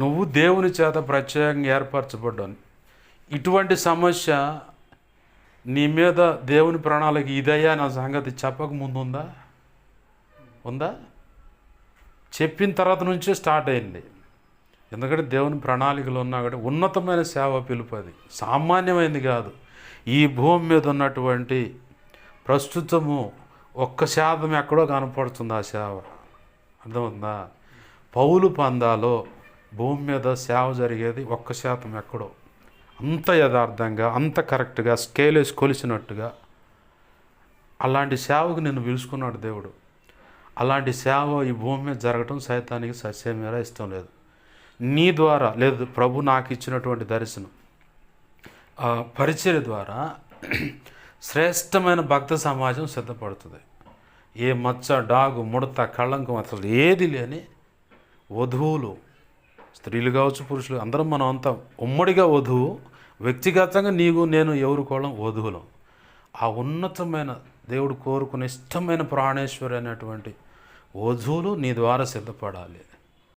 నువ్వు దేవుని చేత ప్రత్యేకంగా ఏర్పరచబడ్డావు. ఇటువంటి సమస్య నీ మీద దేవుని ప్రణాళిక ఇదయ్యా నా సంగతి చెప్పక ముందు ఉందా? చెప్పిన తర్వాత నుంచే స్టార్ట్ అయింది. ఎందుకంటే దేవుని ప్రణాళికలు ఉన్నా కూడా ఉన్నతమైన సేవ పిలుపు, అది సామాన్యమైనది కాదు. ఈ భూమి మీద ఉన్నటువంటి ప్రస్తుతము 1% ఎక్కడో కనపడుతుంది ఆ సేవ. అర్థమవుతుందా? పౌలు పందాలో భూమి మీద సేవ జరిగేది 1% ఎక్కడో, అంత యథార్థంగా, అంత కరెక్ట్గా, స్కేల్ వేసి కొలిసినట్టుగా అలాంటి సేవకు నిన్ను పిలుచుకున్నాడు దేవుడు. అలాంటి సేవ ఈ భూమి మీద జరగటం సైతానికి సస్యమేరా ఇష్టం లేదు. నీ ద్వారా లేదు, ప్రభు నాకు ఇచ్చినటువంటి దర్శనం పరిచర్య ద్వారా శ్రేష్టమైన భక్త సమాజం సిద్ధపడుతుంది. ఏ మచ్చ, డాగు, ముడత, కళంకం అసలు ఏది లేని వధువులు, స్త్రీలు కావచ్చు, పురుషులు, అందరం మనం అంతా ఉమ్మడిగా వధువు, వ్యక్తిగతంగా నీవు నేను ఎవరుకోవడం వధువులం. ఆ ఉన్నతమైన దేవుడు కోరుకునే ఇష్టమైన ప్రాణేశ్వరి అనేటువంటి వధువులు నీ ద్వారా సిద్ధపడాలి.